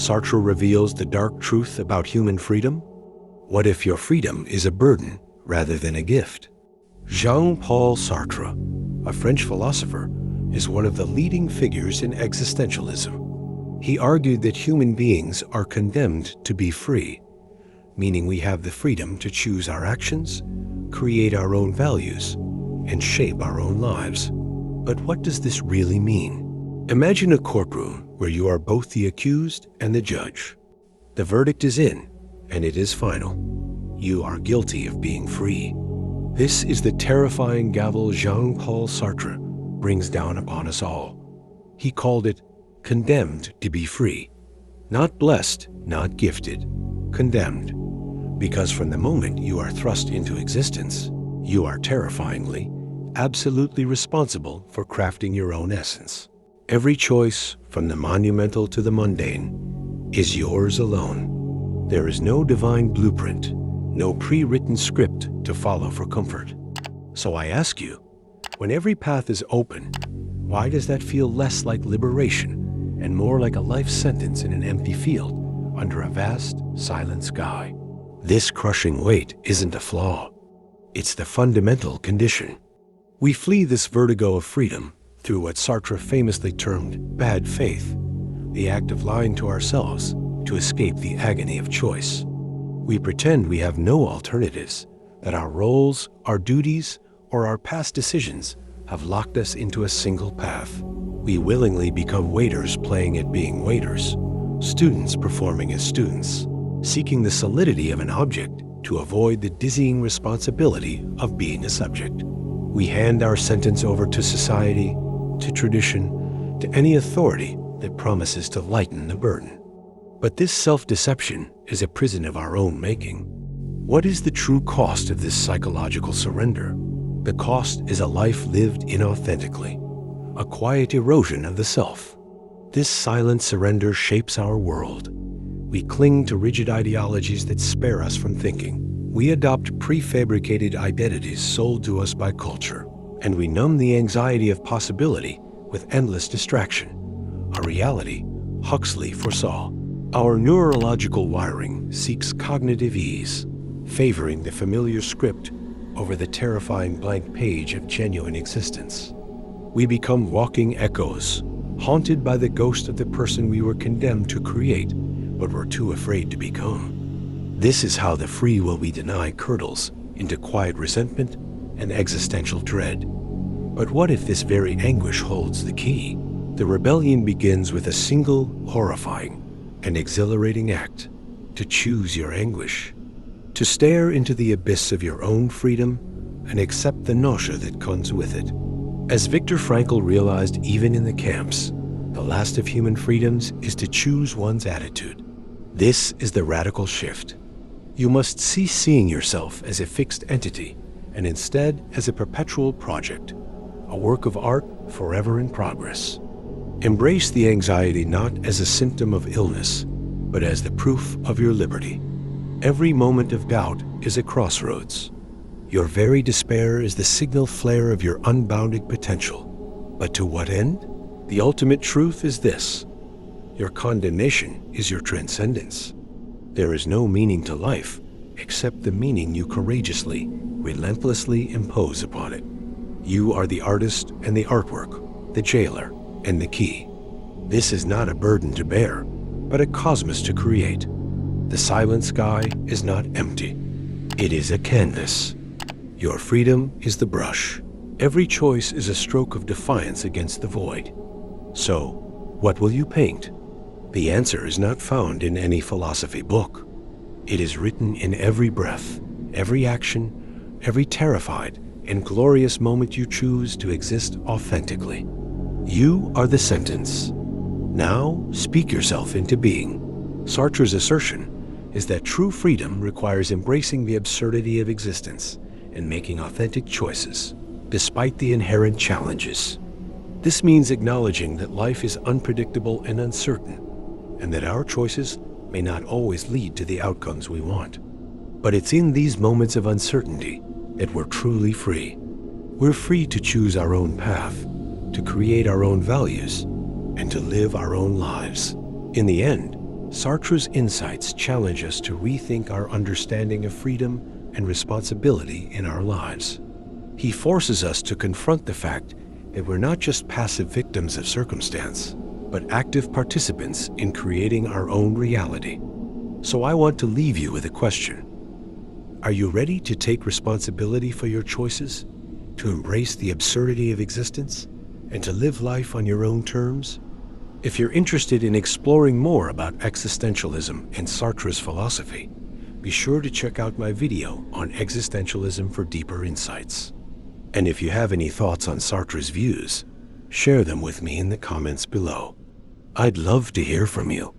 Sartre reveals the dark truth about human freedom. What if your freedom is a burden rather than a gift? Jean-Paul Sartre, a French philosopher, is one of the leading figures in existentialism. He argued that human beings are condemned to be free, meaning we have the freedom to choose our actions, create our own values, and shape our own lives. But what does this really mean? Imagine a courtroom where you are both the accused and the judge. The verdict is in, and it is final. You are guilty of being free. This is the terrifying gavel Jean-Paul Sartre brings down upon us all. He called it condemned to be free. Not blessed, not gifted, condemned. Because from the moment you are thrust into existence, you are terrifyingly, absolutely responsible for crafting your own essence. Every choice, from the monumental to the mundane, is yours alone. There is no divine blueprint, no pre-written script to follow for comfort. So I ask you, when every path is open, why does that feel less like liberation and more like a life sentence in an empty field under a vast, silent sky? This crushing weight isn't a flaw. It's the fundamental condition. We flee this vertigo of freedom through what Sartre famously termed bad faith, the act of lying to ourselves to escape the agony of choice. We pretend we have no alternatives, that our roles, our duties, or our past decisions have locked us into a single path. We willingly become waiters playing at being waiters, students performing as students, seeking the solidity of an object to avoid the dizzying responsibility of being a subject. We hand our sentence over to society, to tradition, to any authority that promises to lighten the burden. But this self-deception is a prison of our own making. What is the true cost of this psychological surrender? The cost is a life lived inauthentically, a quiet erosion of the self. This silent surrender shapes our world. We cling to rigid ideologies that spare us from thinking. We adopt prefabricated identities sold to us by culture, and we numb the anxiety of possibility with endless distraction, a reality Huxley foresaw. Our neurological wiring seeks cognitive ease, favoring the familiar script over the terrifying blank page of genuine existence. We become walking echoes, haunted by the ghost of the person we were condemned to create, but were too afraid to become. This is how the free will we deny curdles into quiet resentment and existential dread. But what if this very anguish holds the key? The rebellion begins with a single, horrifying, and exhilarating act: to choose your anguish, to stare into the abyss of your own freedom and accept the nausea that comes with it. As Viktor Frankl realized even in the camps, the last of human freedoms is to choose one's attitude. This is the radical shift. You must cease seeing yourself as a fixed entity and instead as a perpetual project, a work of art forever in progress. Embrace the anxiety not as a symptom of illness, but as the proof of your liberty. Every moment of doubt is a crossroads. Your very despair is the signal flare of your unbounded potential. But to what end? The ultimate truth is this: your condemnation is your transcendence. There is no meaning to life except the meaning you courageously, relentlessly impose upon it. You are the artist and the artwork, the jailer and the key. This is not a burden to bear, but a cosmos to create. The silent sky is not empty. It is a canvas. Your freedom is the brush. Every choice is a stroke of defiance against the void. So, what will you paint? The answer is not found in any philosophy book. It is written in every breath, every action, every terrified and glorious moment you choose to exist authentically. You are the sentence. Now, speak yourself into being. Sartre's assertion is that true freedom requires embracing the absurdity of existence and making authentic choices, despite the inherent challenges. This means acknowledging that life is unpredictable and uncertain, and that our choices may not always lead to the outcomes we want. But it's in these moments of uncertainty that we're truly free. We're free to choose our own path, to create our own values, and to live our own lives. In the end, Sartre's insights challenge us to rethink our understanding of freedom and responsibility in our lives. He forces us to confront the fact that we're not just passive victims of circumstance, but active participants in creating our own reality. So I want to leave you with a question. Are you ready to take responsibility for your choices, to embrace the absurdity of existence, and to live life on your own terms? If you're interested in exploring more about existentialism and Sartre's philosophy, be sure to check out my video on existentialism for deeper insights. And if you have any thoughts on Sartre's views, share them with me in the comments below. I'd love to hear from you.